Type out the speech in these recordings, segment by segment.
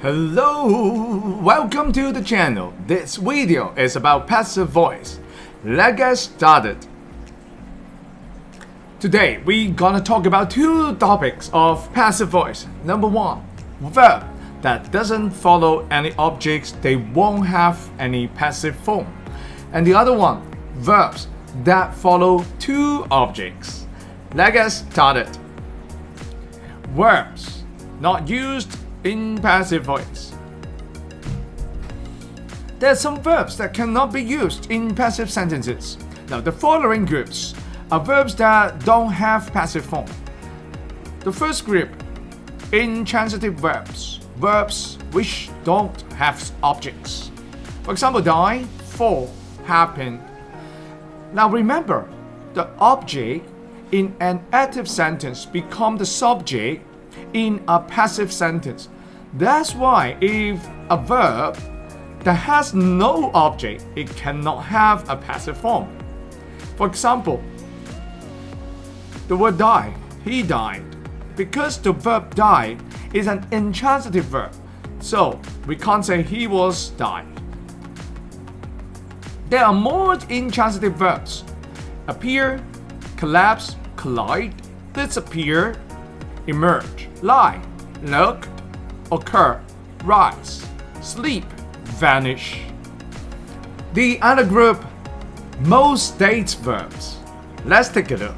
Hello, welcome to the channel. This video is about passive voice. Let's get started. Today we're gonna talk about two topics of passive voice. Number one, verb that doesn't follow any objects, they won't have any passive form. And the other one, verbs that follow two objects. Let's get started. Verbs not used in passive voice. There are some verbs that cannot be used in passive sentences. Now, the following groups are verbs that don't have passive form. The first group, intransitive verbs, verbs which don't have objects. For example, die, fall, happen. Now remember, the object in an active sentence becomes the subject in a passive sentence. That's why if a verb that has no object, it cannot have a passive form. For example, the word die, he died. Because the verb die is an intransitive verb, so we can't say he was died. There are more intransitive verbs: appear, collapse, collide, disappear, emerge, lie, look, occur, rise, sleep, vanish. The other group, most state verbs. Let's take a look.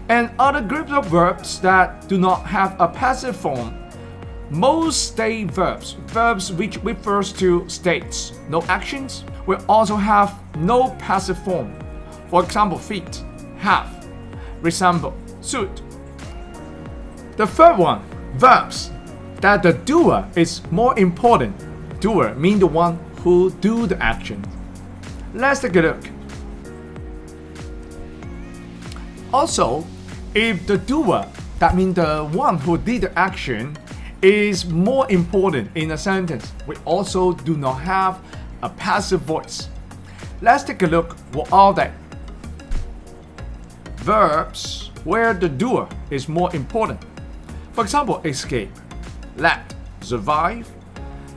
And other groups of verbs that do not have a passive form. Most state verbs, verbs which refers to states, no actions, will also have no passive form. For example, feet, have, resemble, suit. The third one, verbs that the doer is more important. Doer means the one who do the action. Let's take a look. Also, if the doer, that means the one who did the action, is more important in a sentence, we also do not have a passive voice. Let's take a look. What are they? Verbs where the doer is more important. For example, escape, let, survive.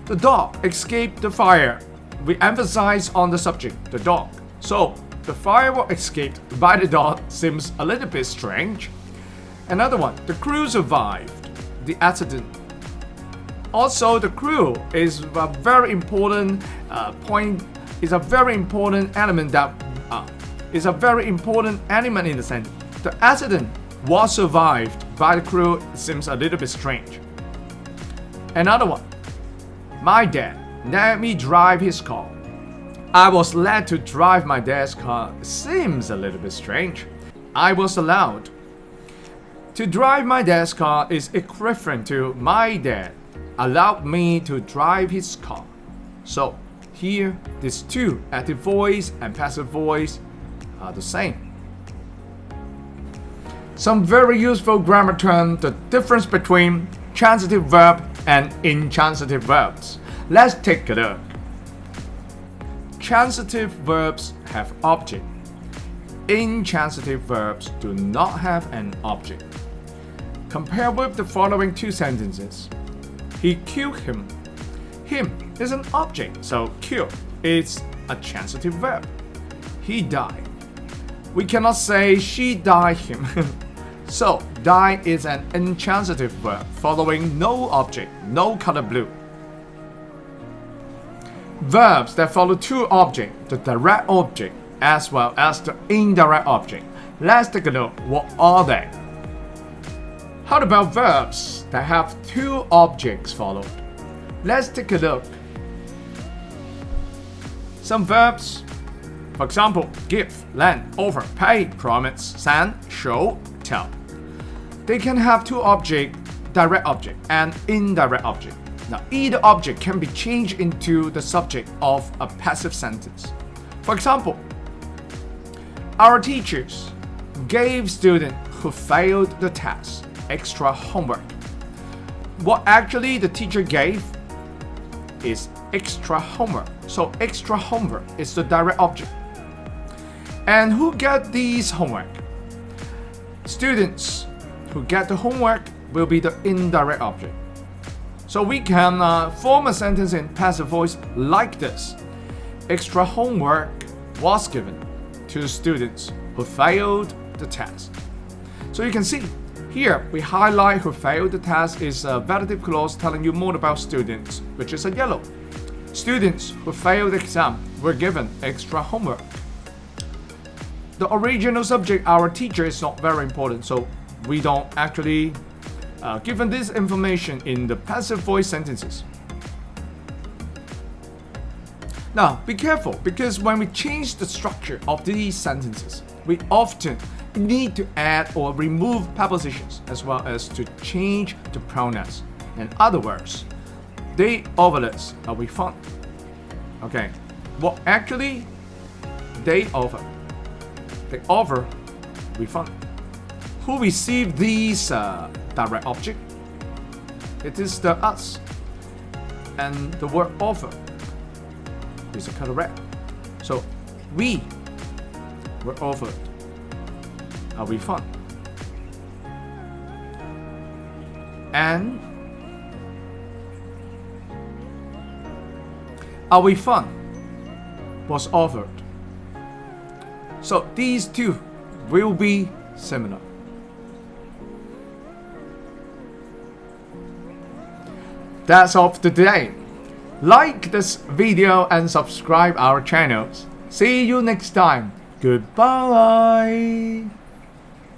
The dog escaped the fire. We emphasize on the subject, the dog. So, the fire was escaped by the dog seems a little bit strange. Another one, the crew survived the accident. Also, the crew is a very important point. Is a very important element that is a very important element in the sentence. The accident was survived by the crew seems a little bit strange. Another one, my dad let me drive his car. I was let to drive my dad's car seems a little bit strange. I was allowed to drive my dad's car is equivalent to my dad allowed me to drive his car. So here, these two, active voice and passive voice, are the same. Some very useful grammar terms, the difference between transitive verb and intransitive verbs. Let's take a look. Transitive verbs have object. Intransitive verbs do not have an object. Compare with the following two sentences. He killed him. Him is an object, so kill is a transitive verb. He died. We cannot say she died him. So, die is an intransitive verb following no object, no color blue. Verbs that follow two objects, the direct object as well as the indirect object. Let's take a look. What are they? How about verbs that have two objects followed? Let's take a look. Some verbs, for example, give, lend, offer, pay, promise, send, show, tell. They can have two objects, direct object and indirect object. Now, either object can be changed into the subject of a passive sentence. For example, our teachers gave students who failed the test extra homework. What actually the teacher gave is extra homework. So extra homework is the direct object. And who get these homework? Students who get the homework will be the indirect object. So we can form a sentence in passive voice like this. Extra homework was given to the students who failed the test. So you can see here we highlight who failed the test is a validative clause telling you more about students, which is a yellow. Students who failed the exam were given extra homework. The original subject, our teacher, is not very important, so we don't actually given this information in the passive voice sentences. Now, be careful, because when we change the structure of these sentences, we often need to add or remove prepositions as well as to change the pronouns. In other words, they overlets are refund. Okay, what actually they offer? They offer refund. Who received these direct object? It is the us, and the word offer is a correct. So we were offered a refund, and a refund was offered. So these two will be similar. That's all for today. Like this video and subscribe our channels. See you next time. Goodbye.